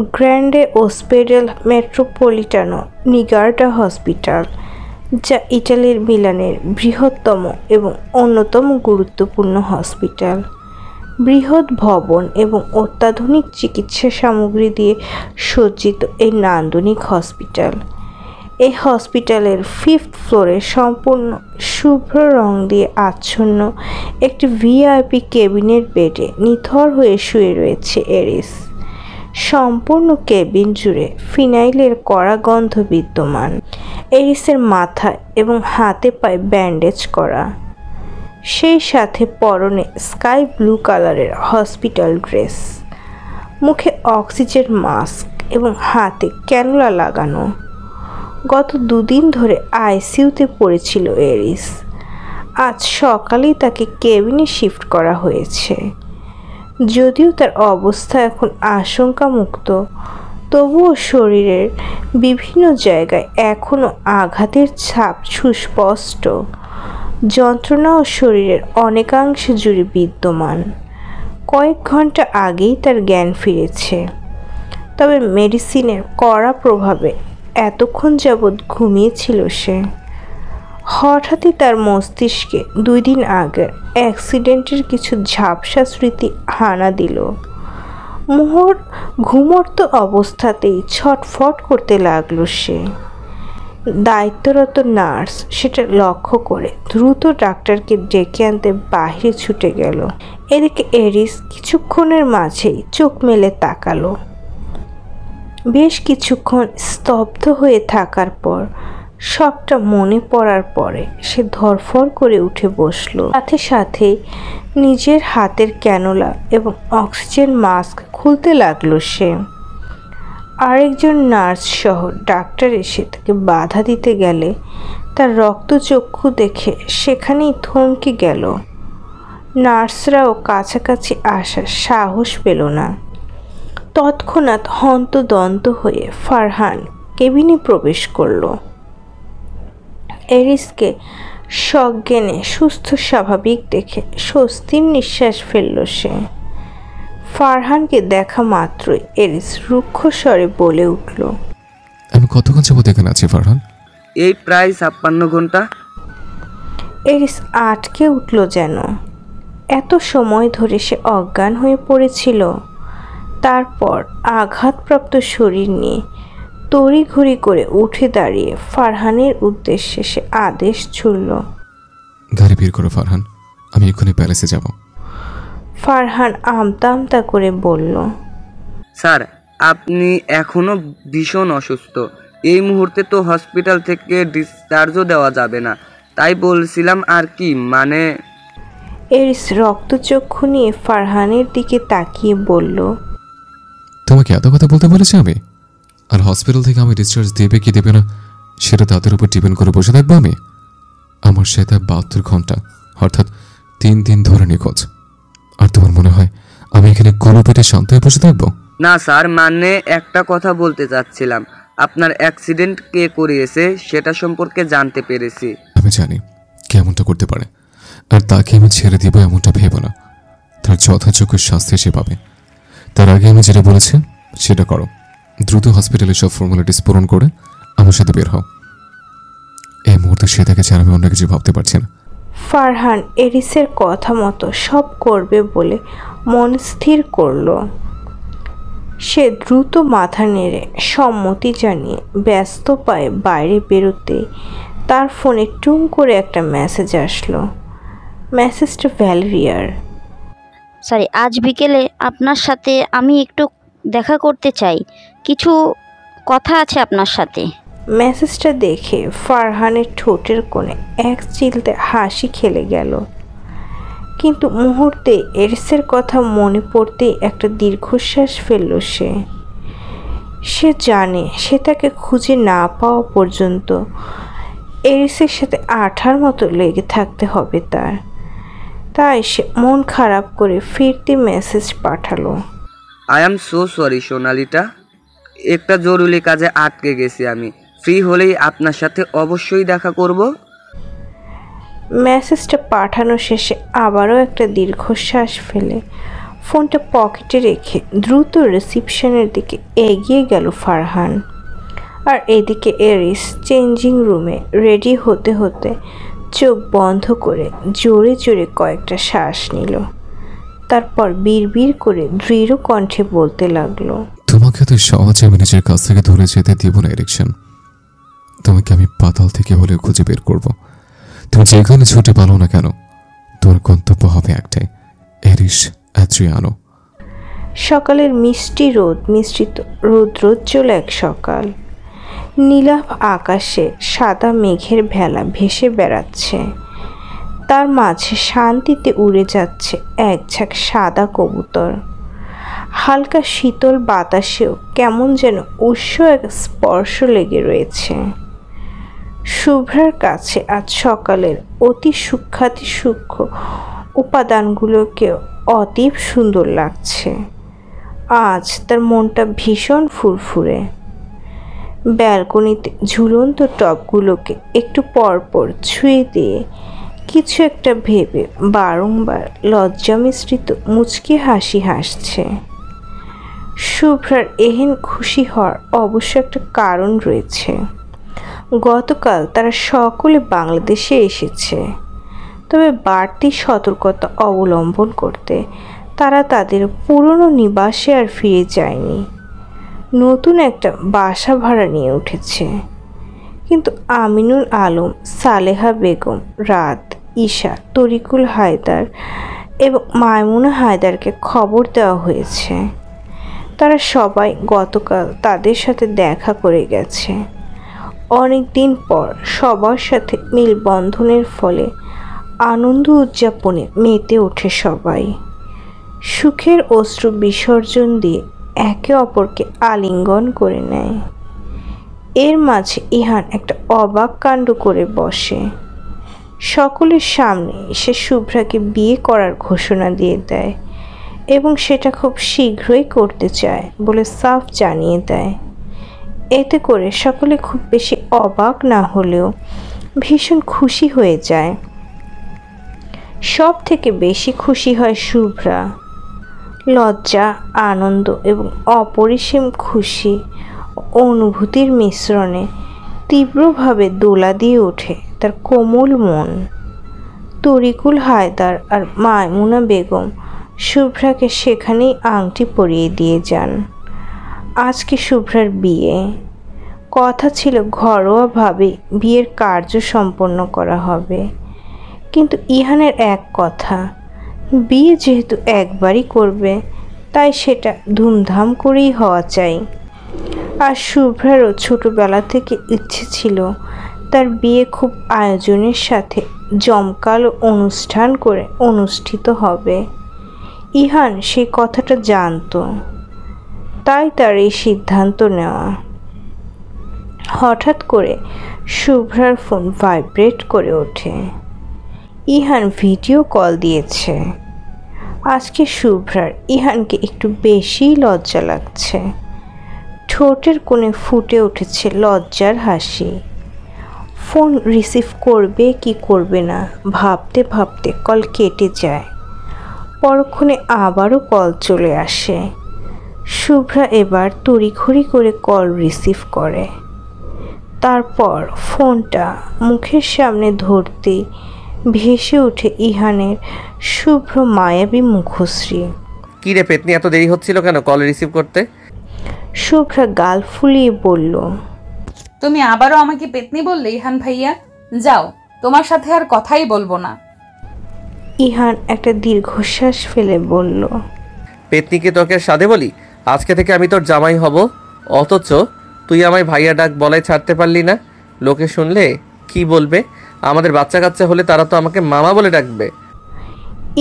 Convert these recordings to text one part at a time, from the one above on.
Grande ওস্পেডাল মেট্রোপলিটানো নিগার্ডা hospital, যা ইটালির মিলানের বৃহত্তম এবং অন্যতম গুরুত্বপূর্ণ হসপিটাল। বৃহৎ ভবন এবং অত্যাধুনিক চিকিৎসা সামগ্রী দিয়ে সজ্জিত এই নান্দনিক হসপিটাল। এই হসপিটালের 5th ফ্লোরে সম্পূর্ণ শুভ্র রং দিয়ে আচ্ছন্ন একটি ভিআইপি কেবিনের বেডে নিথর হয়ে শুয়ে রয়েছে এরিস। সম্পূর্ণ কেবিন জুড়ে ফিনাইলের কড়া গন্ধ বিদ্যমান। এরিসের মাথায় এবং হাতে পায়ে ব্যান্ডেজ করা, সেই সাথে পরনে স্কাই ব্লু কালারের হসপিটাল ড্রেস। মুখে অক্সিজেন মাস্ক এবং হাতে ক্যানুলা লাগানো। গত 2 দিন ধরে আইসিইউতে পড়েছিল এরিস। আজ সকালেই তাকে কেবিনে শিফট করা হয়েছে। যদিও তার অবস্থা এখন আশঙ্কামুক্ত, তবুও শরীরের বিভিন্ন জায়গায় এখনও আঘাতের ছাপ সুস্পষ্ট। যন্ত্রণাও শরীরের অনেকাংশে জুড়ে বিদ্যমান। কয়েক ঘন্টা আগেই তার জ্ঞান ফিরেছে, তবে মেডিসিনের কড়া প্রভাবে এতক্ষণ যাবৎ ঘুমিয়েছিল সে। হঠাৎই তার মস্তিষ্কে 2 দিন আগের অ্যাক্সিডেন্টের কিছু ঝাপসা স্মৃতি হানা দিল। ঘুমন্ত অবস্থাতেই ছটফট করতে লাগলো সে। দায়িত্বরত নার্স সেটা লক্ষ্য করে দ্রুত ডাক্তারকে ডেকে আনতে বাইরে ছুটে গেল। এদিকে এরিস কিছুক্ষণের মাঝেই চোখ মেলে তাকালো। বেশ কিছুক্ষণ স্তব্ধ হয়ে থাকার পর সবটা মনে পড়ার পরে সে ধরফর করে উঠে বসলো। সাথে সাথে নিজের হাতের ক্যানুলা এবং অক্সিজেন মাস্ক খুলতে লাগলো সে। আরেকজন নার্স সহ ডাক্তার এসে তাকে বাধা দিতে গেলে তার রক্তচক্ষু দেখে সেখানেই থমকে গেল। নার্সরাও কাছাকাছি আসার সাহস পেল না। তৎক্ষণাৎ হন্তদন্ত হয়ে ফারহান কেবিনে প্রবেশ করল। এরিসকে সজ্ঞানে সুস্থ স্বাভাবিক দেখে স্বস্তির নিঃশ্বাস ফেলল সে। ফারহানকে দেখা মাত্রই এরিস রুক্ষ স্বরে বলে উঠল, আমি কতক্ষণ যাবত এখানে আছি ফারহান? এই প্রায় 56 ঘন্টা। এরিস আটকে উঠল যেন। এত সময় ধরে সে অজ্ঞান হয়ে পড়েছিল। তারপর আঘাতপ্রাপ্ত শরীর নিয়ে তড়িঘড়ি করে উঠে দাঁড়িয়ে ফারহানের উদ্দেশ্যে সে আদেশ ছুড়ল, গাড়ি বের করো ফারহান, আমি এক্ষুনি প্যালেসে যাব। ফারহান আমতা আমতা করে বলল, স্যার, আপনি এখনো ভীষণ অসুস্থ। এই মুহূর্তে তো হসপিটাল থেকে ডিসচার্জও দেওয়া যাবে না, তাই বলছিলাম আর কি। মানে? এরিস রক্তচক্ষু নিয়ে ফারহানের দিকে তাকিয়ে বলল, তোমাকে এত কথা বলতে বলেছি আমি? আর হসপিটাল থেকে আমি ডিসচার্জ দেবে কি দেবে না সেটা তাদের উপর ডিপেন্ড করে বসে থাকবো আমি? আমার সেটা 72 ঘন্টা অর্থাৎ 3 দিন ধরে নিখোঁজ। আর তোমার মনে হয় আমি এখানে কোনো পেটে শান্ত হয়ে বসে থাকবো? না স্যার, মানে একটা কথা বলতে চাচ্ছিলাম। আপনার অ্যাক্সিডেন্ট কে করিয়েছে সেটা সম্পর্কে জানতে পেরেছি। আমি জানি কেমনটা করতে পারে, আর তাকে আমি ছেড়ে দিব এমনটা ভেবো না। তার যথাযোগ্য শাস্তি সে পাবে। তার আগে আমি যেটা বলেছি সেটা করো। দ্রুত হসপিটালে সব ফর্মালিটিস পূরণ করে আমার সাথে বের হও। এই মুহূর্তে সে তাকে ছাড়া আমি অন্য কিছু ভাবতে পারছি না। ফারহান এরিসের কথা মতো সব করবে বলে মন স্থির করল। সে দ্রুত মাথা নেড়ে সম্মতি জানিয়ে ব্যস্ত পায়ে বাইরে বেরোতে তার ফোনে টুং করে একটা মেসেজ আসলো। মেসেজটা ভ্যালেরিয়ার। সরি, আজ বিকেলে আপনার সাথে আমি একটু দেখা করতে চাই। কিছু কথা আছে আপনার সাথে। মেসেজটা দেখে ফারহানের ঠোঁটের কোণে এক চিলতে হাসি খেলে গেল, কিন্তু মুহূর্তে এরিসের কথা মনে পড়তেই একটা দীর্ঘশ্বাস ফেলল সে। সে জানে সে তাকে খুঁজে না পাওয়া পর্যন্ত এরিসের সাথে আঠার মতো লেগে থাকতে হবে তার। তাই সে মন খারাপ করে ফিরতি মেসেজ পাঠালো, আই এম সো সরি সোনালিটা, একটা জরুরি কাজে আটকে গেছি আমি। ফ্রি হলেই আপনার সাথে অবশ্যই দেখা করব। মেসেজটা পাঠানো শেষে আবারও একটা দীর্ঘশ্বাস ফেলে ফোনটা পকেটে রেখে দ্রুত রিসিপশনের দিকে এগিয়ে গেল ফারহান। আর এদিকে এরিস চেঞ্জিং রুমে রেডি হতে হতে চোখ বন্ধ করে জোরে জোরে কয়েকটা শ্বাস নিল। তারপর বিড়বিড় করে দৃঢ় কণ্ঠে বলতে লাগলো, তোমাকে তো সহজে আমি নিজের কাছ থেকে ধরে যেতে দিব না এরিকশন। তোমাকে আমি পাতাল থেকে হলেও খুঁজে বের করব। তুমি যেখানে ছুটে পালো না কেন, তোমার গন্তব্য হবে একটাই, এরিস অ্যাড্রিয়ানো। সকালের মিষ্টি রোদ মিশ্রিত রৌদ্রোজ্জ্বল এক সকাল। নীলাভ আকাশে সাদা মেঘের ভেলা ভেসে বেড়াচ্ছে। তার মাঝে শান্তিতে উড়ে যাচ্ছে এক ঝাঁক সাদা কবুতর। হালকা শীতল বাতাসেও কেমন যেন উষ্ণ এক স্পর্শ লেগে রয়েছে। শুভ্রার কাছে আজ সকালের অতি সূক্ষ্ম উপাদানগুলোকেও অতীব সুন্দর লাগছে। আজ তার মনটা ভীষণ ফুরফুরে। ব্যালকনিতে ঝুলন্ত টবগুলোকে একটু পরপর ছুঁয়ে দিয়ে কিছু একটা ভেবে বারংবার লজ্জা মিশ্রিত মুচকি হাসি হাসছে। শুভ্রার এহেন খুশি হওয়ার অবশ্য একটা কারণ রয়েছে। গতকাল তারা সকলে বাংলাদেশে এসেছে, তবে বাড়তি সতর্কতা অবলম্বন করতে তারা তাদের পুরনো নিবাসে আর ফিরে যায়নি, নতুন একটা বাসা ভাড়া নিয়ে উঠেছে। কিন্তু আমিনুল আলম, সালেহা বেগম, রাত, ঈশা, তরিকুল হায়দার এবং মাইমুনা হায়দারকে খবর দেওয়া হয়েছে। তারা সবাই গতকাল তাদের সাথে দেখা করে গেছে। অনেক দিন পর সবার সাথে মেলবন্ধনের ফলে আনন্দ উদযাপনে মেতে ওঠে সবাই। সুখের অশ্রু বিসর্জন দিয়ে একে অপরকে আলিঙ্গন করে নেয়। এর মাঝে ইহান একটা অবাক কাণ্ড করে বসে। সকলের সামনে সে শুভ্রাকে বিয়ে করার ঘোষণা দিয়ে দেয় এবং সেটা খুব শীঘ্রই করতে চায় বলে সাফ জানিয়ে দেয়। এতে করে সকলে খুব বেশি অবাক না হলেও ভীষণ খুশি হয়ে যায়। সব থেকে বেশি খুশি হয় শুভ্রা। লজ্জা, আনন্দ এবং অপরিসীম খুশি অনুভূতির মিশ্রণে তীব্রভাবে দোলা দিয়ে ওঠে তার কোমল মন। তরিকুল হায়দার আর মাইমুনা বেগম শুভ্রাকে সেখানেই আংটি পরিয়ে দিয়ে যান। আজকে শুভ্রার বিয়ে। কথা ছিল ঘরোয়াভাবে বিয়ের কার্য সম্পন্ন করা হবে, কিন্তু ইহানের এক কথা, বিয়ে যেহেতু একবারই করবে তাই সেটা ধুমধাম করেই হওয়া চাই। আর শুভ্রারও ছোটবেলা থেকে ইচ্ছে ছিল তার বিয়ে খুব আয়োজনের সাথে জমকালো অনুষ্ঠান করে অনুষ্ঠিত হবে। ইহান সেই কথাটা জানতো, তাই তার এই সিদ্ধান্ত নেওয়া। হঠাৎ করে শুভ্রার ফোন ভাইব্রেট করে ওঠে। ইহান ভিডিও কল দিয়েছে। আজকে শুভ্রার ইহানকে একটু বেশিই লজ্জা লাগছে। ঠোঁটের কোণে ফুটে উঠেছে লজ্জার হাসি। ফোন রিসিভ করবে কি করবে না ভাবতে ভাবতে কল কেটে যায়। পরক্ষণে আবারও কল চলে আসে। শুভ্রা এবার তড়িঘড়ি করে কল রিসিভ করে। তারপর ফোনটা মুখের সামনে ধরতেই ভেসে ওঠে ইহানের শুভ্র মায়াবী মুখশ্রী। কি রে পেতনি, এত দেরি হচ্ছিল কেন কল রিসিভ করতে? শুভ্রা গাল ফুলিয়ে বলল, তুমি আবারও আমাকে পেতনি বললে ইহান ভাইয়া? যাও, তোমার সাথে আর কথাই বলবো না। ইহান একটা দীর্ঘশ্বাস ফেলে বলল, পেতনিকে তোকে সাধে বলি? আজকে থেকে আমি তোর জামাই হব, অথচ তুই আমায় ভাইয়া ডাক বলাই ছাড়তে পারলি না। লোকে শুনলে কি বলবে? আমাদের বাচ্চা কাচ্চা হলে তারা তো আমাকে মামা বলে ডাকবে।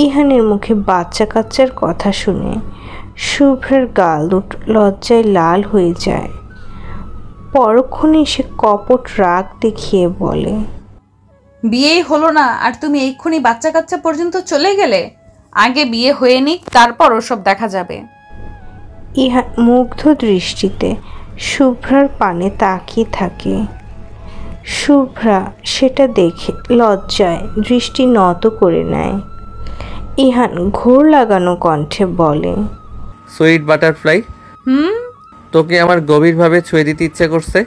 ইহানের মুখে বাচ্চা কাচ্চার কথা শুনে শুভ্রার গাল দুটো লজ্জায় লাল হয়ে যায়। পরক্ষণে সে কপট রাগ দেখিয়ে বলে, বিয়েই হলো না আর তুমি এক্ষুনি বাচ্চা কাচ্চা পর্যন্ত চলে গেলে? আগে বিয়ে হয়ে নিক, তারপর ওসব দেখা যাবে। ইহান মুগ্ধ দৃষ্টিতে শুভ্রার পানে তাকিয়ে থাকে। শুভ্রা সেটা দেখে লজ্জায় দৃষ্টি নত করে নেয়। ইহান ঘোর লাগানো কণ্ঠে বলে। সুইট বাটারফ্লাই, তোকে আমার গভীরভাবে ছুঁয়ে দিতে ইচ্ছে করছে।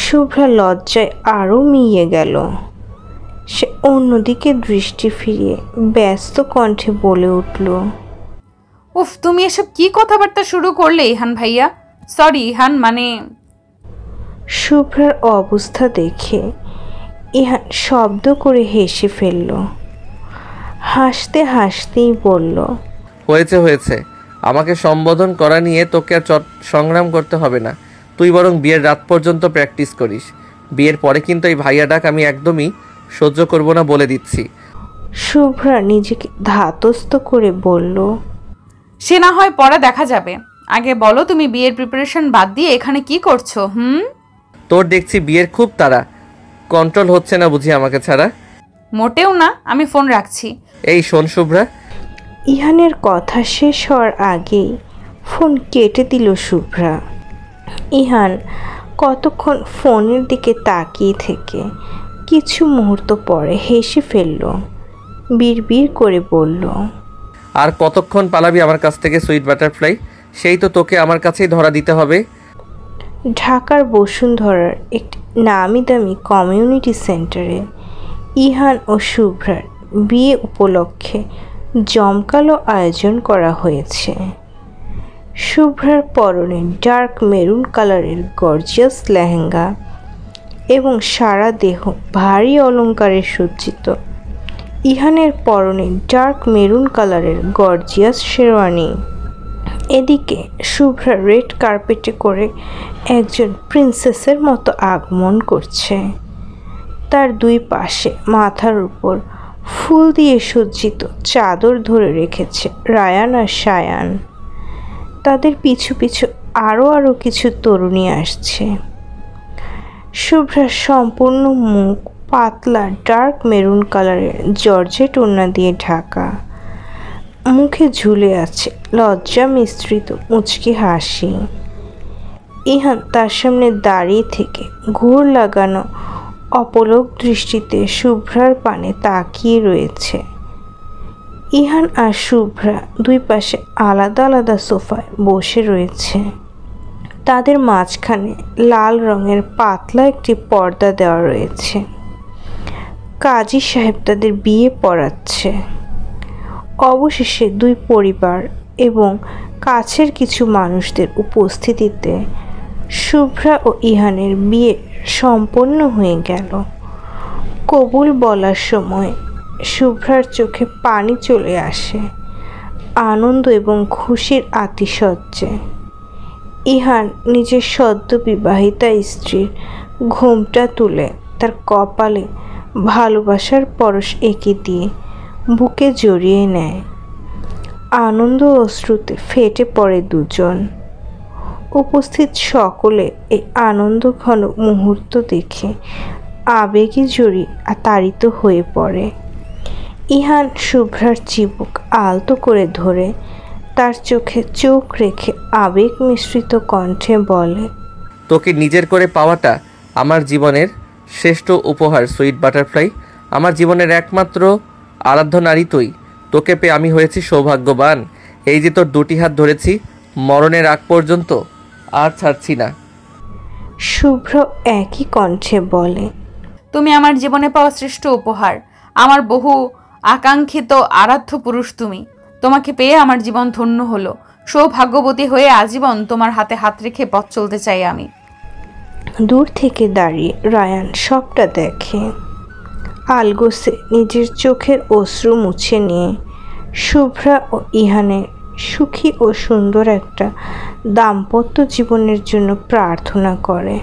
শুভ্রা লজ্জায় আরও মিইয়ে গেল। সে অন্যদিকে দৃষ্টি ফিরিয়ে ব্যস্ত কণ্ঠে বলে উঠল, উফ, তুমি এসব কি কথাবার্তা শুরু করলে ইহান ভাইয়া? সরি ইহান, মানে। শুভ্রার অবস্থা দেখে ইহান শব্দ করে হেসে ফেলল। হাসতে হাসতেই বলল, হয়েছে হয়েছে, আমাকে সম্বোধন করা নিয়ে তোকে আর সংগ্রাম করতে হবে না। তুই বরং বিয়ের রাত পর্যন্ত প্র্যাকটিস করিস। বিয়ের পরে কিন্তু এই ভাইয়া ডাক আমি একদমই সহ্য করব না, বলে দিচ্ছি। শুভ্রা নিজেকে ধাতস্থ করে বলল, সে না হয় পরে দেখা যাবে, আগে বলো তুমি বিয়ের প্রিপারেশন বাদ দিয়ে এখানে কি করছো? তোর দেখছি বিয়ের খুব তাড়া, কন্ট্রোল হচ্ছে না বুঝি আমাকে ছাড়া? মোটেও না, আমি ফোন রাখছি। এই শোন শুভ্রা। ইহানের কথা শেষ হওয়ার আগেই ফোন কেটে দিল শুভ্রা। ইহান কতক্ষণ ফোনের দিকে তাকিয়ে থেকে কিছু মুহূর্ত পরে হেসে ফেলল। বিড়বিড় করে বলল, আর কতক্ষণ পালাবি আমার কাছ থেকে সুইট বাটারফ্লাই? সেই তো তোকে আমার কাছেই ধরা দিতে হবে। ঢাকার বসুন্ধরার একটি নামি দামি কমিউনিটি সেন্টারে ইহান ও শুভ্রার বিয়ে উপলক্ষে জমকালো আয়োজন করা হয়েছে। শুভ্রার পরনে ডার্ক মেরুন কালারের গর্জিয়াস লেহেঙ্গা এবং সারা দেহ ভারী অলংকারে সজ্জিত। ইহানের পরনে ডার্ক মেরুন কালারের গর্জিয়াস শেরওয়ানি। এদিকে শুভ্রা রেড কার্পেটে করে একজন প্রিন্সেসের মতো আগমন করছে। তার দুই পাশে মাথার উপর ফুল দিয়ে সজ্জিত চাদর ধরে রেখেছে রায়ান আর সায়ান। তাদের পিছু পিছু আরও কিছু তরুণী আসছে। শুভ্রার সম্পূর্ণ মুখ পাতলা ডার্ক মেরুন কালারের জর্জেট ওড়না দিয়ে ঢাকা। মুখে ঝুলে আছে লজ্জা মিশ্রিত মুচকি হাসি। ইহান তার সামনে দাঁড়িয়ে থেকে ঘোর লাগানো অপলক দৃষ্টিতে শুভ্রার পানে তাকিয়ে রয়েছে। ইহান আর শুভ্রা দুই পাশে আলাদা আলাদা সোফায় বসে রয়েছে। তাদের মাঝখানে লাল রঙের পাতলা একটি পর্দা দেওয়া রয়েছে। কাজী সাহেব তাদের বিয়ে পড়াচ্ছে। অবশেষে দুই পরিবার এবং কাছের কিছু মানুষদের উপস্থিতিতে শুভ্রা ও ইহানের বিয়ে সম্পন্ন হয়ে গেল। কবুল বলার সময় শুভ্রার চোখে পানি চলে আসে আনন্দ এবং খুশির আতিশয্যে। ইহান নিজের সদ্য বিবাহিতা স্ত্রীর ঘোমটা তুলে তার কপালে ভালোবাসার পরশ এঁকে দিয়ে বুকে জড়িয়ে নেয়। আনন্দ অশ্রুতে ফেটে পড়ে দুজন। উপস্থিত সকলে এই আনন্দঘন মুহূর্ত দেখে আবেগে তাড়িত হয়ে পড়ে। ইহান শুভ্রার চিবুক আলতো করে ধরে তার চোখে চোখ রেখে আবেগ মিশ্রিত কণ্ঠে বলে, তোকে নিজের করে পাওয়াটা আমার জীবনের শ্রেষ্ঠ উপহার সুইট বাটারফ্লাই। আমার জীবনের একমাত্র আরাধ্য নারী তুই। তোকে পেয়ে আমি হয়েছি সৌভাগ্যবান। এই যে তোর দুটি হাত ধরেছি, মরণের আগ পর্যন্ত আর ছাড়ছি না। শুভ্র একই কণ্ঠে বলে, তুমি আমার জীবনে পাওয়া শ্রেষ্ঠ উপহার, আমার বহু আকাঙ্ক্ষিত আরাধ্য পুরুষ তুমি। তোমাকে পেয়ে আমার জীবন ধন্য হলো। সৌভাগ্যবতী হয়ে আজীবন তোমার হাতে হাত রেখে পথ চলতে চাই আমি। দূর থেকে দাঁড়িয়ে রায়ান সবটা দেখে। আলগোসে নিজের চোখের অশ্রু মুছে নিয়ে শুভ্রা ও ইহানের সুখী ও সুন্দর একটা দাম্পত্য জীবনের জন্য প্রার্থনা করে।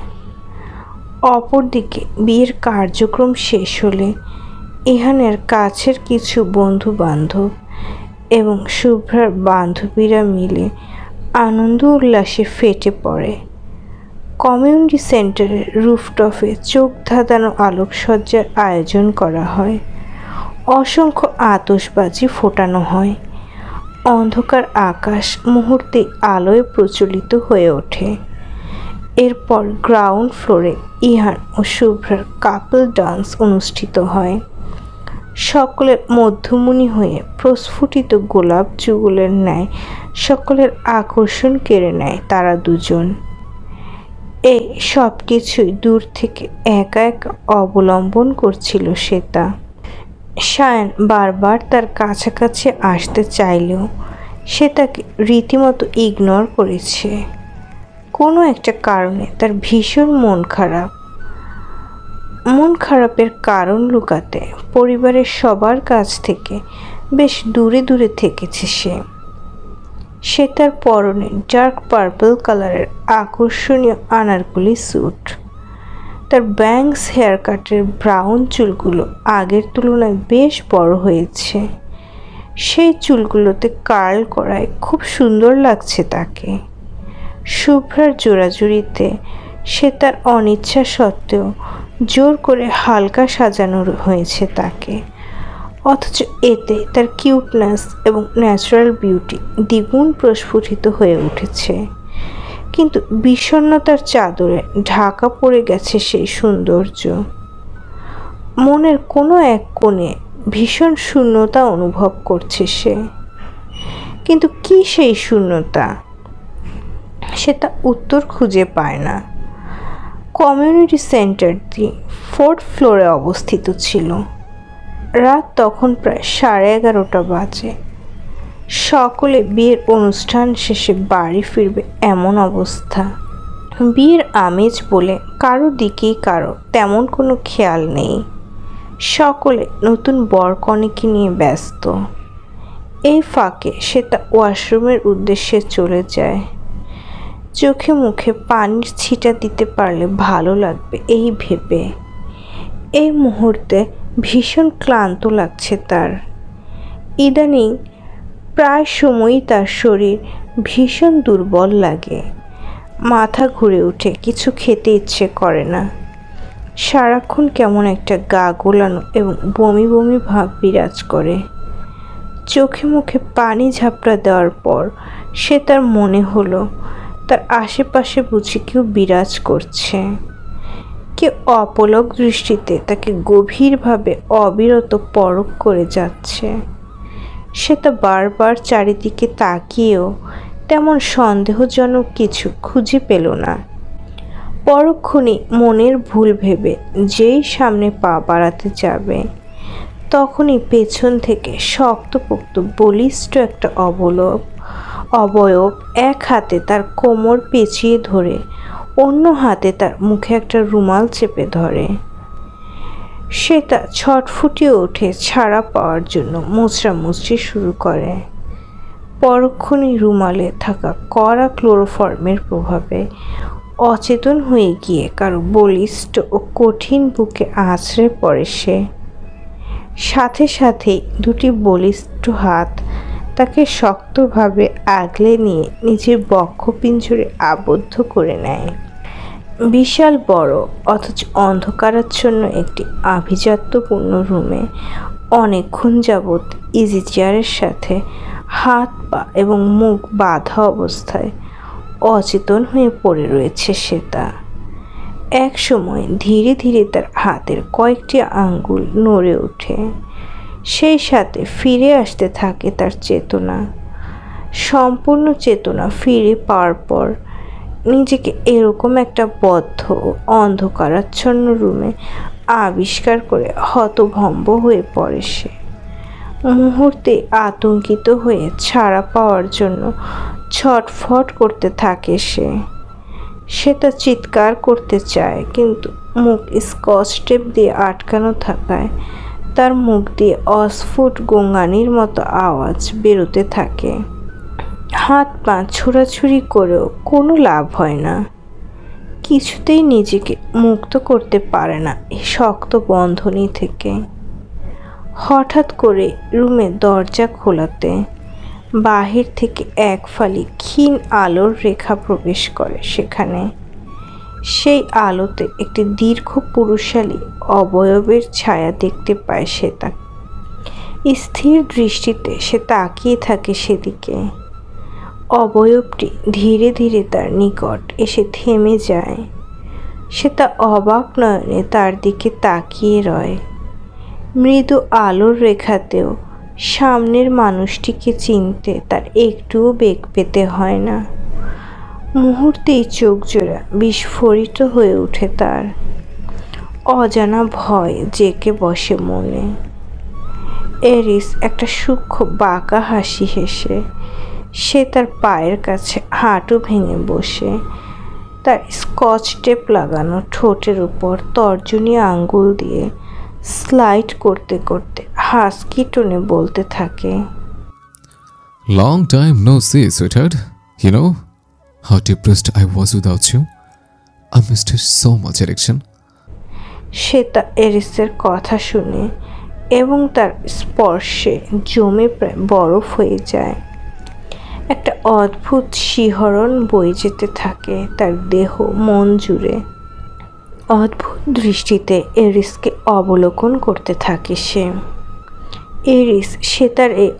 অপরদিকে বিয়ের কার্যক্রম শেষ হলে ইহানের কাছের কিছু বন্ধু বান্ধব এবং শুভ্রার বান্ধবীরা মিলে আনন্দ উল্লাসে ফেটে পড়ে। কমিউনিটি সেন্টারের রুফটপে চোখ ধাঁধানো আলোকসজ্জার আয়োজন করা হয়। অসংখ্য আতশবাজি ফোটানো হয়। অন্ধকার আকাশ মুহূর্তে আলোয় প্রচলিত হয়ে ওঠে। এরপর গ্রাউন্ড ফ্লোরে ইহান ও শুভ্রার কাপল ডান্স অনুষ্ঠিত হয়। সকলের মধ্যমণি হয়ে প্রস্ফুটিত গোলাপ যুগলের ন্যায় সকলের আকর্ষণ কেড়ে নেয় তারা দুজন। এই সব কিছুই দূর থেকে একা একা অবলম্বন করছিল শ্বেতা। সায়ন বারবার তার কাছাকাছি আসতে চাইলেও সে তাকে রীতিমতো ইগনোর করেছে। কোনো একটা কারণে তার ভীষণ মন খারাপ। মন খারাপের কারণ লুকাতে পরিবারের সবার কাছ থেকে বেশ দূরে দূরে থেকেছে সে তার পরনে ডার্ক পার্পল কালারের আকর্ষণীয় আনারকলি স্যুট। তার ব্যাংকস হেয়ার কাটের ব্রাউন চুলগুলো আগের তুলনায় বেশ বড় হয়েছে। সেই চুলগুলোতে কার্ল করায় খুব সুন্দর লাগছে তাকে। শুভ্রার জোড়াজুড়িতে সে তার অনিচ্ছা সত্ত্বেও জোর করে হালকা সাজানো হয়েছে তাকে, অথচ এতে তার কিউটনেস এবং ন্যাচারাল বিউটি দ্বিগুণ প্রস্ফুটিত হয়ে উঠেছে। কিন্তু বিষণ্ণতার চাদরে ঢাকা পড়ে গেছে সেই সৌন্দর্য। মনের কোনো এক কোণে ভীষণ শূন্যতা অনুভব করছে সে। কিন্তু কি সেই শূন্যতা? সে তা উত্তর খুঁজে পায় না। কমিউনিটি সেন্টারটি 4th ফ্লোরে অবস্থিত ছিল। রাত তখন প্রায় 11:30 বাজে। সকলে বিয়ের অনুষ্ঠান শেষে বাড়ি ফিরবে এমন অবস্থা। বিয়ের আমেজ বলে কারো দিকেই কারো তেমন কোনো খেয়াল নেই। সকলে নতুন বর কনেকে নিয়ে ব্যস্ত। এই ফাঁকে সে তা ওয়াশরুমের উদ্দেশ্যে চলে যায়। চোখে মুখে পানির ছিটা দিতে পারলে ভালো লাগবে এই ভেবে। এই মুহূর্তে ভীষণ ক্লান্ত লাগছে তার। ইদানিং প্রায় সময়ই তার শরীর ভীষণ দুর্বল লাগে। মাথা ঘুরে ওঠে, কিছু খেতে ইচ্ছে করে না। সারাক্ষণ কেমন একটা গা গোলানো এবং বমি বমি ভাব বিরাজ করে। চোখে মুখে পানি ঝাপটা দেওয়ার পর সে তার মনে হলো তার আশেপাশে বুঝি কেউ বিরাজ করছে। কেউ অপলক দৃষ্টিতে তাকে গভীরভাবে অবিরত পরখ করে যাচ্ছে। সে তা বারবার চারিদিকে তাকিয়েও তেমন সন্দেহজনক কিছু খুঁজে পেল না। পরক্ষণে মনের ভুল ভেবে যেই সামনে পা বাড়াতে যাবে তখনই পেছন থেকে শক্তপোক্ত বলিষ্ঠ একটা অবয়ব এক হাতে তার কোমর পেঁচিয়ে ধরে অন্য হাতে তার মুখে একটা রুমাল চেপে ধরে। সে তা ছটফুটিয়ে ওঠে ছাড়া পাওয়ার জন্য মোচড়ামুচড়ি শুরু করে। পরক্ষণেই রুমালে থাকা কড়া ক্লোরোফর্মের প্রভাবে অচেতন হয়ে গিয়ে কারো বলিষ্ঠ ও কঠিন বুকে আছড়ে পড়ে সে। সাথে সাথেই দুটি বলিষ্ঠ হাত তাকে শক্তভাবে আগলে নিয়ে নিজের বক্ষপিঞ্জরে আবদ্ধ করে নেয়। বিশাল বড় অথচ অন্ধকারাচ্ছন্ন একটি আভিজাত্যপূর্ণ রুমে অনেকক্ষণ যাবৎ ইজি চেয়ারের সাথে হাত পা এবং মুখ বাঁধা অবস্থায় অচেতন হয়ে পড়ে রয়েছে সে তা। এক সময় ধীরে ধীরে তার হাতের কয়েকটি আঙ্গুল নড়ে ওঠে। সেই সাথে ফিরে আসতে থাকে তার চেতনা। সম্পূর্ণ চেতনা ফিরে পাওয়ার পর নিজেকে এরকম একটা বদ্ধ ও অন্ধকারাচ্ছন্ন রুমে আবিষ্কার করে হতভম্ব হয়ে পড়ে সে। মুহূর্তে আতঙ্কিত হয়ে ছাড়া পাওয়ার জন্য ছটফট করতে থাকে সে তা চিৎকার করতে চায়, কিন্তু মুখ স্কচ টেপ দিয়ে আটকানো থাকায় তার মুখ দিয়ে অস্ফুট গোঙানির মতো আওয়াজ বেরোতে থাকে। হাত পা ছোড়াছুড়ি করেও কোনো লাভ হয় না। কিছুতেই নিজেকে মুক্ত করতে পারে না এই শক্ত বন্ধনী থেকে। হঠাৎ করে রুমের দরজা খোলাতে বাহির থেকে এক ফালি ক্ষীণ আলোর রেখা প্রবেশ করে সেখানে। সেই আলোতে একটি দীর্ঘ পুরুষালী অবয়বের ছায়া দেখতে পায় সে। তা স্থির দৃষ্টিতে সে তাকিয়ে থাকে সেদিকে। অবয়বটি ধীরে ধীরে তার নিকট এসে থেমে যায়। সে তা অবাক নয়নে তার দিকে তাকিয়ে রয়। মৃদু আলোর রেখাতেও সামনের মানুষটিকে চিনতে তার একটুও বেগ পেতে হয় না। মুহূর্তেই চোখ জোড়া বিস্ফোরিত হয়ে ওঠে তার। অজানা ভয় জেঁকে বসে মনে। এরিস একটা সূক্ষ্ম বাঁকা হাসি হেসে সে তার পায়ের কাছে হাঁটু ভেঙে বসে তার স্কচ টেপ লাগানো ঠোঁটের উপর তর্জনী আঙ্গুল দিয়ে স্লাইড করতে করতে হাসকি টোনে বলতে থাকে, Long time no see, sweetheart. You know how depressed I was without you? I missed you so much, Erickson. সে তা এরিসের কথা শুনে এবং তার স্পর্শে জমে প্রায় বরফ হয়ে যায়। একটা অদ্ভুত শিহরণ বয়ে যেতে থাকে তার দেহ মন জুড়ে। অদ্ভুত দৃষ্টিতে এরিসকে অবলোকন করতে থাকে সে। এরিস সে তার এই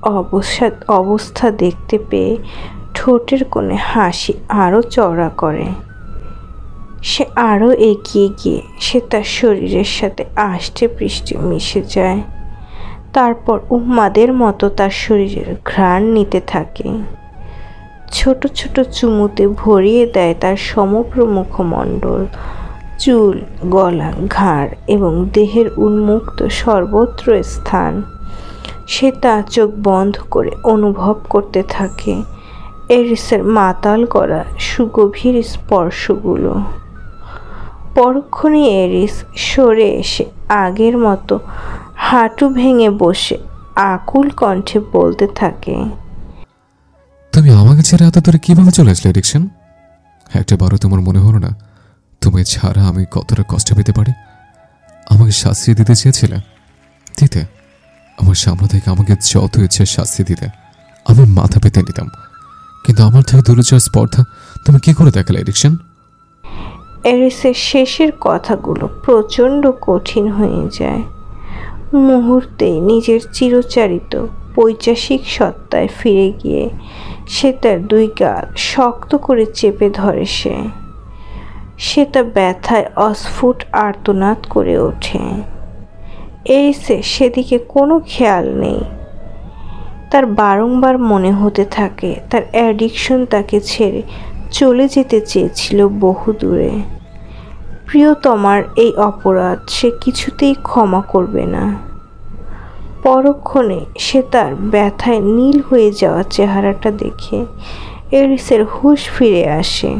অবস্থা দেখতে পেয়ে ঠোঁটের কোণে হাসি আরও চওড়া করে। সে আরও এগিয়ে গিয়ে সে তার শরীরের সাথে আষ্টে পৃষ্ঠে মিশে যায়। তারপর উন্মাদের মতো তার শরীরের ঘ্রাণ নিতে থাকে। ছোট ছোট চুমুতে ভরিয়ে দেয় তার সমগ্র মুখমণ্ডল, চুল, গলা, ঘাড় এবং দেহের উন্মুক্ত সর্বত্র স্থান। সে তা চোখ বন্ধ করে অনুভব করতে থাকে এরিসের মাতাল করা সুগভীর স্পর্শগুলো। পরক্ষণে এরিস সরে এসে আগের মতো হাঁটু ভেঙে বসে আকুল কণ্ঠে বলতে থাকে, তুমি আমাকে ছেড়ে এত দূরে কিভাবে চলে আসলে, এরিকসন? একটাবারও তোমার মনে হলো না তুমি ছাড়া আমি কতটা কষ্ট পেতে পারি? আমাকে শাস্তি দিতে চেয়েছিলে, দিতে। আমার সামনে থেকে আমাকে যত ইচ্ছে শাস্তি দিতে আমি মাথা পেতে নিতাম, কিন্তু আমার থেকে দূরে যাওয়ার স্পর্ধা তুমি কি করে দেখালে, এরিকসন? এরিসের শেষের কথাগুলো প্রচণ্ড কঠিন হয়ে যায়। মুহূর্তেই নিজের চিরচারিত পৈশাচিক সত্তায় ফিরে গিয়ে সে তার দুই গাল শক্ত করে চেপে ধরে। সে তা ব্যথায় অস্ফুট আর্তনাদ করে ওঠে। এরিসের সেদিকে কোনো খেয়াল নেই। তার বারংবার মনে হতে থাকে তার অ্যাডিকশন তাকে ছেড়ে চলে যেতে চেয়েছিল বহু দূরে। প্রিয়তমার এই অপরাধ সে কিছুতেই ক্ষমা করবে না। পরক্ষণে সে তার ব্যথায় নীল হয়ে যাওয়া চেহারাটা দেখে এরিসের হুঁশ ফিরে আসে।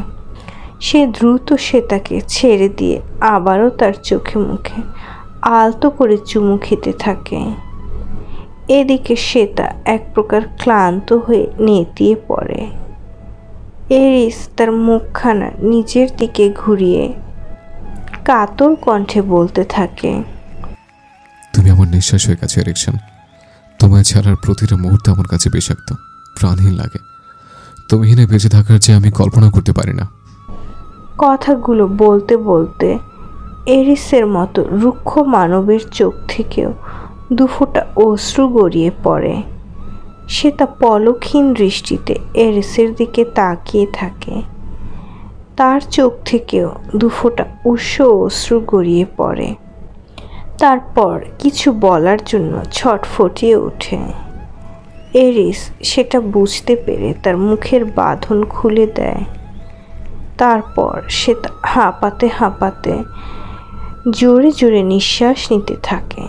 সে দ্রুত সে তাকে ছেড়ে দিয়ে আবারও তার চোখে মুখে আলতো করে চুমু খেতে থাকে। এদিকে শ্বেতা এক প্রকার ক্লান্ত হয়ে নেতিয়ে পড়ে। এরিস তার মুখখানা নিজের দিকে ঘুরিয়ে কাতর কণ্ঠে বলতে থাকে, তুমি আমার নিঃশ্বাস হয়ে গেছো, এরিকসন। তোমায় ছাড়ার প্রতিটা মুহূর্তে আমার কাছে বিষাক্ত, প্রাণহীন লাগে। তুমি হিনে বেঁচে থাকার যে আমি কল্পনা করতে পারি না। কথাগুলো বলতে বলতে এরিসের মতো রুক্ষ মানবের চোখ থেকেও দুফোঁটা অশ্রু গড়িয়ে পড়ে। সে তা পলকহীন দৃষ্টিতে এরিসের দিকে তাকিয়ে থাকে। তার চোখ থেকেও দুফোঁটা উষ্ণ অশ্রু গড়িয়ে পড়ে। তারপর কিছু বলার জন্য ছটফটিয়ে ওঠে। এরিস সেটা বুঝতে পেরে তার মুখের বাঁধন খুলে দেয়। তারপর সে হাঁপাতে হাঁপাতে জোরে জোরে নিঃশ্বাস নিতে থাকে।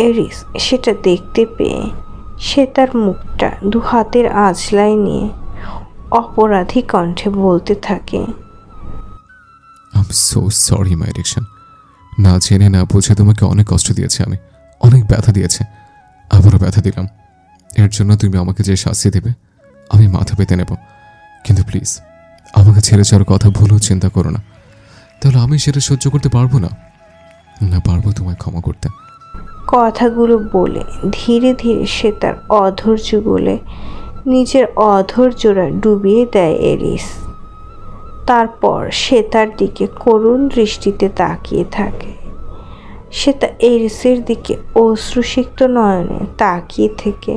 এরিস সেটা দেখতে পেয়ে সে তার মুখটা দু হাতের আঁচলায় নিয়ে অপরাধী কণ্ঠে বলতে থাকে, I am so sorry my Erikson. না জেনে না বুঝে তোমাকে অনেক কষ্ট দিয়েছে, আমি অনেক ব্যথা দিয়েছে, আবারও ব্যথা দিলাম। এর জন্য তুমি আমাকে যে শাস্তি দেবে আমি মাথা পেতে নেব, কিন্তু প্লিজ আমাকে ছেড়ে যাওয়ার কথা ভুলেও চিন্তা করো না, তাহলে আমি সেটা সহ্য করতে পারবো না। না পারবো তোমায় ক্ষমা করতে। কথাগুলো বলে ধীরে ধীরে সে তার অধৈর্য গলে নিজের অধৈর্যরা ডুবিয়ে দেয় এরিস। তারপর সে তার দিকে করুণ দৃষ্টিতে তাকিয়ে থাকে। সে তা এরিসের দিকে অশ্রুসিক্ত নয়নে তাকিয়ে থেকে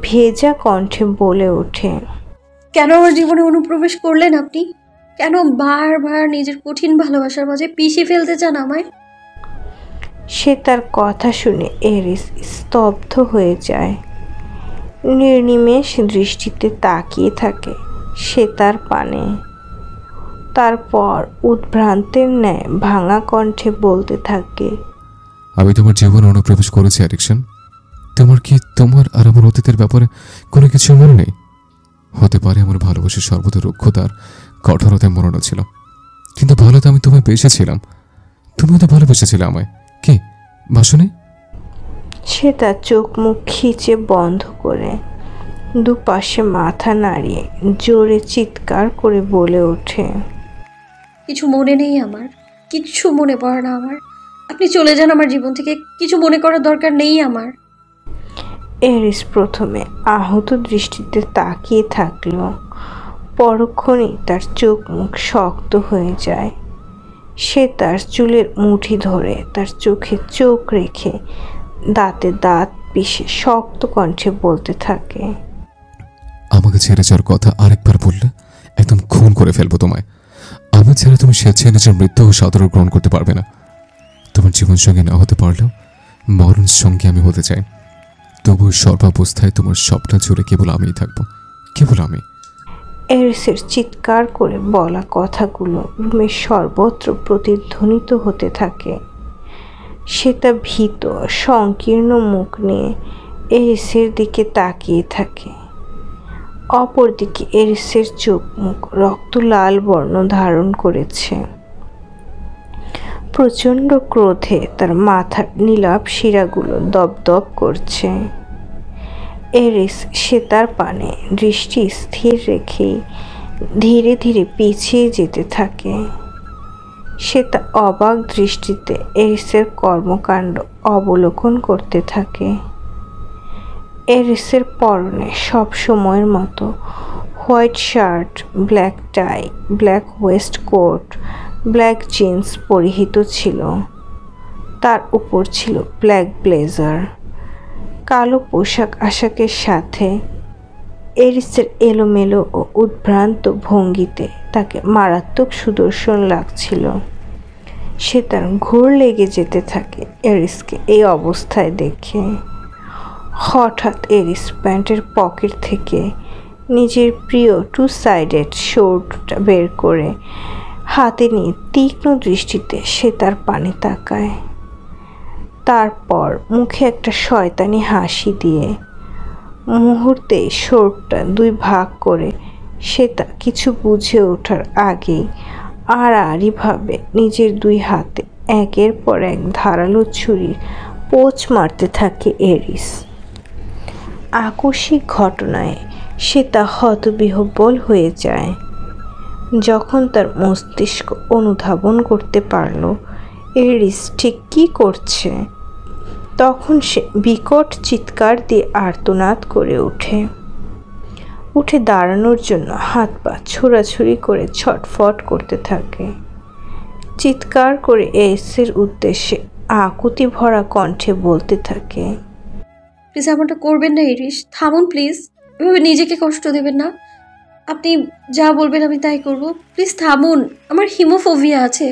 ভেজা কণ্ঠে বলে ওঠে, কেন আমার জীবনে অনুপ্রবেশ করলেন আপনি? কেন বারবার নিজের কঠিন ভালোবাসার মাঝে পিষে ফেলতে চান আমায়? সে তার কথা শুনে এরিস স্তব্ধ হয়ে যায়। নির্নিমেষ দৃষ্টিতে তাকিয়ে থাকে সে তার পানে। তারপর উদ্ভ্রান্তের ন্যায় ভাঙা কণ্ঠে বলতে থাকে, আমি তোমার জীবনে অনুপ্রবেশ করেছি অ্যাডিকশন। তোমার কি তোমার আর আমার অতীতের ব্যাপারে কোনো কিছু মনে নেই? হতে পারে আমার ভালোবাসার সর্বদা রুক্ষতার কঠোরতায় মরণ ছিল, কিন্তু ভালো তো আমি তোমায় বেঁচেছিলাম, তুমিও তো ভালোবেসেছিলে আমায়। কি বাসনে? সে তার চোখ মুখ খিচে বন্ধ করে দুপাশে মাথা নাড়িয়ে জোরে চিৎকার করে বলে ওঠে, কিছু মনে নেই আমার, কিচ্ছু মনে পড়ে না আমার। আপনি চলে যান আমার জীবন থেকে, কিছু মনে করার দরকার নেই আমার। এরিস প্রথমে আহত দৃষ্টিতে তাকিয়ে থাকলো, পরক্ষণেই তার চোখ মুখ শক্ত হয়ে যায়। সে তার চুলের মুঠি ধরে তার চোখে চোখ রেখে দাঁতে দাঁত পিষে শক্ত কণ্ঠে বলতে থাকে, আমাকে ছেড়ে যাওয়ার কথা আরেকবার বললে একদম খুন করে ফেলবো তোমায়। আমি ছেড়ে তুমি স্বেচ্ছায় নিজের মৃত্যু ও সাদর গ্রহণ করতে পারবে না। তোমার জীবন সঙ্গে না হতে পারলেও মরণ সঙ্গে আমি হতে চাই। তবু সর্বাবস্থায় তোমার সবটা জুড়ে কেবল আমিই থাকবো, কেবল আমি। এরিসের চিৎকার করে বলা কথাগুলো রুমের সর্বত্র প্রতিধ্বনিত হতে থাকে। সে তা ভীত সংকীর্ণ মুখ নিয়ে এরিসের দিকে তাকিয়ে থাকে। অপরদিকে এরিসের চোখ মুখ রক্ত লাল বর্ণ ধারণ করেছে। প্রচণ্ড ক্রোধে তার মাথার নীলাভ শিরাগুলো দপদপ করছে। এরিস সে তার পানে দৃষ্টি স্থির রেখেই ধীরে ধীরে পিছিয়ে যেতে থাকে। সে তা অবাক দৃষ্টিতে এরিসের কর্মকাণ্ড অবলোকন করতে থাকে। এরিসের পরনে সব সময়ের মতো white shirt, black tie, black waistcoat, black jeans পরিহিত ছিল। তার উপর ছিল ব্ল্যাক ব্লেজার। কালো পোশাক আশাকের সাথে এরিসের এলোমেলো ও উদ্ভ্রান্ত ভঙ্গিতে তাকে মারাত্মক সুদর্শন লাগছিল। সে তার ঘোর লেগে যেতে থাকে এরিসকে এই অবস্থায় দেখে। হঠাৎ এরিস প্যান্টের পকেট থেকে নিজের প্রিয় টু সাইডেড শোর্টটা বের করে হাতে নিয়ে তীক্ষ্ণ দৃষ্টিতে সে তার পানে তাকায়। তারপর মুখে একটা শয়তানি হাসি দিয়ে মুহূর্তে শোর্টটা দুই ভাগ করে সে তা কিছু বুঝে ওঠার আগেই আড়াআড়িভাবে নিজের দুই হাতে একের পর এক ধারালো ছুরির পোঁচ মারতে থাকে এরিস। আকস্মিক ঘটনায় সে তা হতবিহ্বল হয়ে যায়। যখন তার মস্তিষ্ক অনুধাবন করতে পারল এরিস ঠিক কী করছে, তখন সে বিকট চিৎকার দিয়ে আর্তনাদ করে উঠে দাঁড়ানোর জন্য হাত পা ছোড়াছুড়ি করে ছটফট করতে থাকে। চিৎকার করে এরিসের উদ্দেশ্যে আকুতি ভরা কণ্ঠে বলতে থাকে, প্লিজ এমনটা করবেন না এরিস, থামুন প্লিজ, এভাবে নিজেকে কষ্ট দেবেন না। আপনি যা বলবেন আমি তাই করব, প্লিজ থামুন, আমার হিমোফোবিয়া আছে।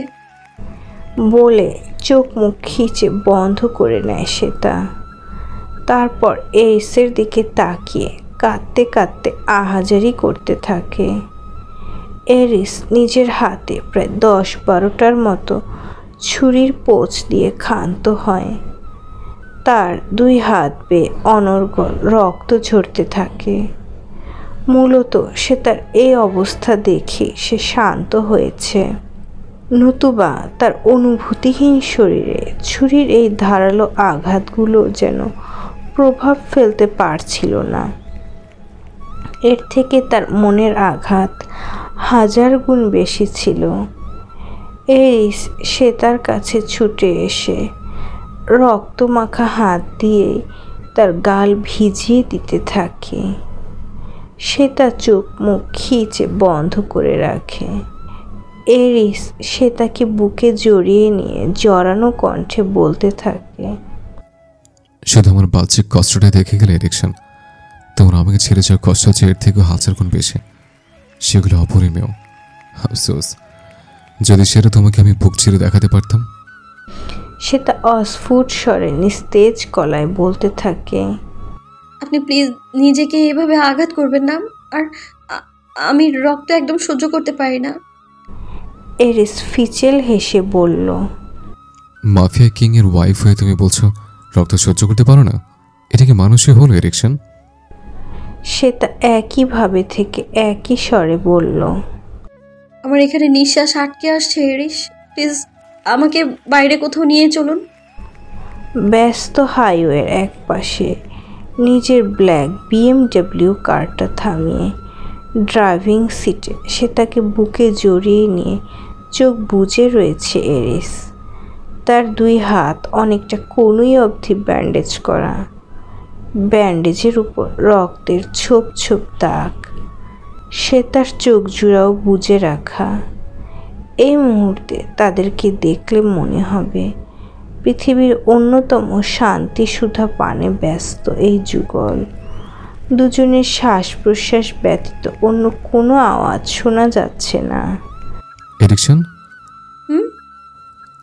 বলে চোখ মুখ খিচে বন্ধ করে নেয় সে তা। তারপর এরিসের দিকে তাকিয়ে কাঁদতে কাঁদতে আহাজারি করতে থাকে। এরিস নিজের হাতে প্রায় 10-12টার মতো ছুরির পোঁচ দিয়ে ক্ষান্ত হয়। তার দুই হাত বেয়ে অনর্গল রক্ত ঝরতে থাকে। মূলত সে তার এই অবস্থা দেখে সে শান্ত হয়েছে, নতুবা তার অনুভূতিহীন শরীরে ছুরির এই ধারালো আঘাতগুলো যেন প্রভাব ফেলতে পারছিল না। এর থেকে তার মনের আঘাত 1000 গুণ বেশি ছিল। এরিস সে তার কাছে ছুটে এসে রক্তমাখা হাত দিয়ে তার গাল ভিজিয়ে দিতে থাকে। সে তার চোখ মুখ খিচে বন্ধ করে রাখে। এরিস সে তাকে বুকে জড়িয়ে নিয়ে জড়ানো কণ্ঠে বলতে থাকে, শুধু আমার বাহ্যিক কষ্টটা দেখে গেলে এডিকশন, তোমার আমাকে ছেড়ে যাওয়ার কষ্ট হচ্ছে এর থেকেও 1000 গুণ বেশি। সেগুলো অপরিমেয়। আফসোস, যদি সেটা তোমাকে আমি বুক চিরে দেখাতে পারতাম। সে তা অস্ফুট স্বরে নিস্তেজ গলায় বলতে থাকে। আপনি প্লিজ নিজেকে এভাবে আঘাত করবেন না। আর আমি রক্ত একদম সহ্য করতে পারি না। এরিস ফিচেল হেসে বলল, মাফিয়া কিং এর ওয়াইফ হয়ে তুমি বলছো রক্ত সহ্য করতে পারো না? এটা কি মানুষই হলো এরিকশন? সে তা একইভাবে থেকে একই স্বরে বলল, আমার এখানে নিঃশ্বাস আটকে আসছে এরিস, প্লিজ আমাকে বাইরে কোথাও নিয়ে চলুন। ব্যস্ত হাইওয়ের এক পাশে নিজের ব্ল্যাক BMW কারটা থামিয়ে ড্রাইভিং সিটে সে তাকে বুকে জড়িয়ে নিয়ে চোখ বুজে রয়েছে এরিস। তার দুই হাত অনেকটা কনুই অবধি ব্যান্ডেজ করা, ব্যান্ডেজের উপর রক্তের ছোপ ছোপ দাগ। সে তার চোখ জোড়াও বুজে রাখা। এই মুহূর্তে তাদেরকে দেখলে মনে হবে পৃথিবীর অন্যতম শান্তি সুধা পানে ব্যস্ত এই যুগল। দুজনের শ্বাস প্রশ্বাস ব্যতীত অন্য কোনো আওয়াজ শোনা যাচ্ছে না। এরিকশন,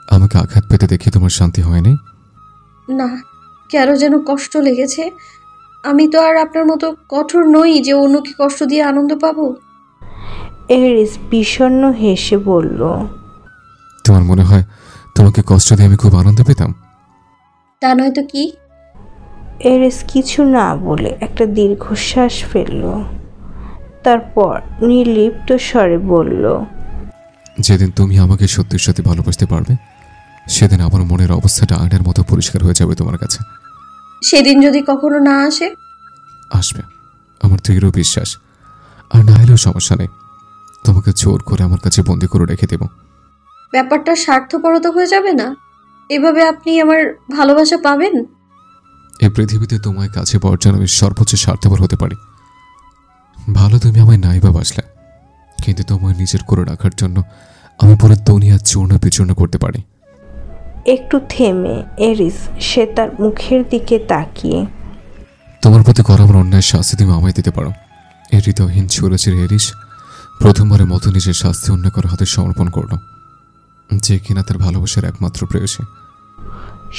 আমাকে আঘাত পেতে দেখে তোমার শান্তি হয়নি? না, কেন যেন কষ্ট লেগেছে। আমি তো আর আপনার মতো কঠোর নই যে অন্যকে কষ্ট দিয়ে আনন্দ পাবো। এরিস বিষণ্ণ হেসে বলল, তোমার মনে হয় তোমাকে কষ্ট দিয়ে আমি খুব আনন্দ পেতাম? তা নয়তো কি? এরিস কিছু না বলে একটা দীর্ঘশ্বাস ফেলল। তারপর নির্লিপ্ত স্বরে বলল, যেদিন তুমি আমাকে সত্যি সত্যি ভালোবাসতে পারবে সেদিন আমার মনের অবস্থাটা আয়নার মতো পরিষ্কার হয়ে যাবে তোমার কাছে। সেদিন যদি কখনো না আসে? আসবে, আমার দৃঢ় বিশ্বাস। আর না এলেও সমস্যা নেই, তোমাকে জোর করে আমার কাছে বন্দি করে রেখে দেব। ব্যাপারটা স্বার্থপরতা হয়ে যাবে না? এভাবে আপনি আমার ভালোবাসা পাবেন? এই পৃথিবীতে তোমায় কাছে পাওয়ার জন্য আমি সর্বোচ্চ স্বার্থপর হতে পারি। ভালো তুমি আমায় নাই বা বাসলে, কিন্তু তোমায় নিজের করে রাখার জন্য আমি পুরো দুনিয়া চূর্ণ বিচূর্ণ করতে পারি। একটু থেমে এরিস সে তার মুখের দিকে তাকিয়ে, তোমার প্রতি করা আমার অন্যায় শাস্তি তুমি আমায় দিতে পারো। এই হৃদয়হীন চুরাচির এরিস প্রথমবারের মতো নিজের শাস্তি অন্য কারো হাতে সমর্পণ করল, যে কিনা তার ভালোবাসার একমাত্র প্রেয়সী।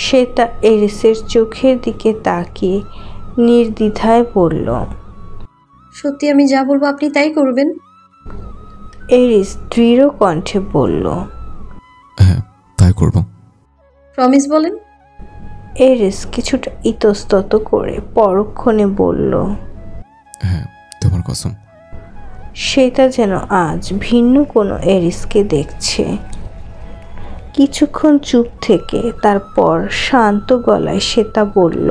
সে তা এরিসের চোখের দিকে তাকিয়ে নির্দ্বিধায় বলল, সত্যি আমি যা বলবো আপনি তাই করবেন? এরিস দৃঢ় কণ্ঠে বলল, হ্যাঁ, তাই করব। প্রমিস বলেন? এরিস কিছুটা ইতস্তত করে পরক্ষণে বলল, হ্যাঁ, তোমার কসম। সেটা যেন আজ ভিন্ন কোনো এরিসকে দেখছে। কিছুক্ষণ চুপ থেকে তারপর শান্ত গলায় শ্বেতা বলল,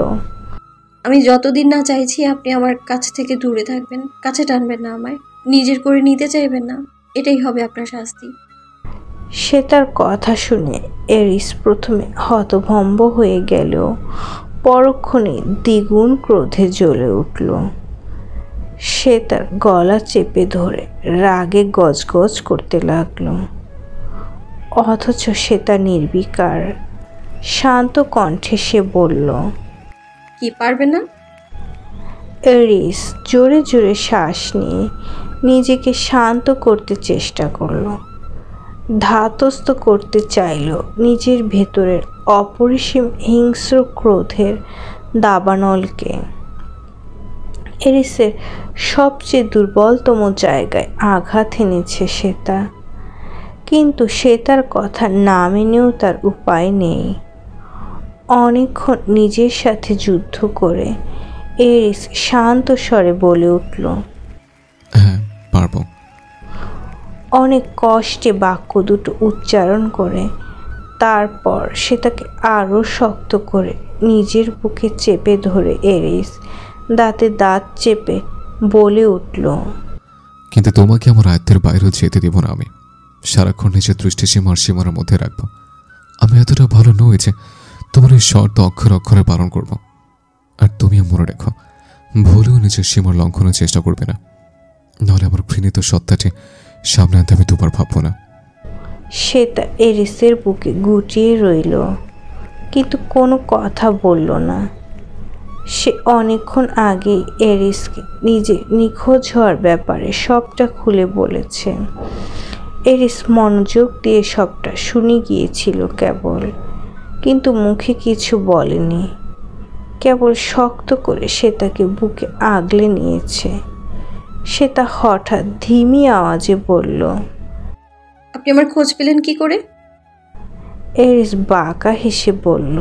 আমি যতদিন না চাইছি আপনি আমার কাছ থেকে দূরে থাকবেন, কাছে টানবেন না আমায়, নিজের করে নিতে চাইবেন না, এটাই হবে আপনার শাস্তি। শ্বেতার কথা শুনে এরিস প্রথমে হতভম্ব হয়ে গেলেও পরক্ষণে দ্বিগুণ ক্রোধে জ্বলে উঠল। সে তার গলা চেপে ধরে রাগে গজগজ করতে লাগলো, অথচ সে তা নির্বিকার। শান্ত কণ্ঠে সে বলল, কি পারবেন না? এরিস জোরে জোরে শ্বাস নিয়ে নিজেকে শান্ত করতে চেষ্টা করল, ধাতস্থ করতে চাইল নিজের ভেতরের অপরিসীম হিংস্র ক্রোধের দাবানলকে। এরিসের সবচেয়ে দুর্বলতম জায়গায় আঘাত এনেছে শ্বেতা, কিন্তু শ্বেতার কথা না মেনেও তার উপায় নেই। অনেকক্ষণ নিজের সাথে যুদ্ধ করে এরিস শান্ত স্বরে বলে উঠল, হ্যাঁ, পারবো। অনেক কষ্টে বাক্য দুটো উচ্চারণ করে তারপর সে তাকে আরও শক্ত করে নিজের বুকে চেপে ধরে এরিস দাঁতে দাঁত চেপে বলে উঠল, কিন্তু তোমাকে আমার আয়ত্তের বাইরেও যেতে দেব না। আমি সারাক্ষণ নিজের দৃষ্টিসীমার সীমার মধ্যে রাখবো। আমি এতটা ভালো নই যে তোমার এই শর্ত অক্ষরে অক্ষরে পালন করব। আর তুমিও মনে রেখো, ভুলেও নিজের সীমার লঙ্ঘনের চেষ্টা করবে না, নাহলে আমার ঘৃণিত সত্তাটি সামনে আনতে আমি দুবার ভাববো না। সে তা এরিসের বুকে গুটিয়ে রইল, কিন্তু কোনো কথা বলল না। সে অনেকক্ষণ আগে এরিসকে নিজে নিখোঁজ হওয়ার ব্যাপারে সবটা খুলে বলেছে। এরিস মনোযোগ দিয়ে সবটা শুনে গিয়েছিল কেবল, কিন্তু মুখে কিছু বলেনি, কেবল শক্ত করে সে তাকে বুকে আগলে নিয়েছে। সে তা হঠাৎ ধিমি আওয়াজে বলল, আপনি আমার খোঁজ পেলেন কি করে? এরিস বাঁকা হেসে বলল,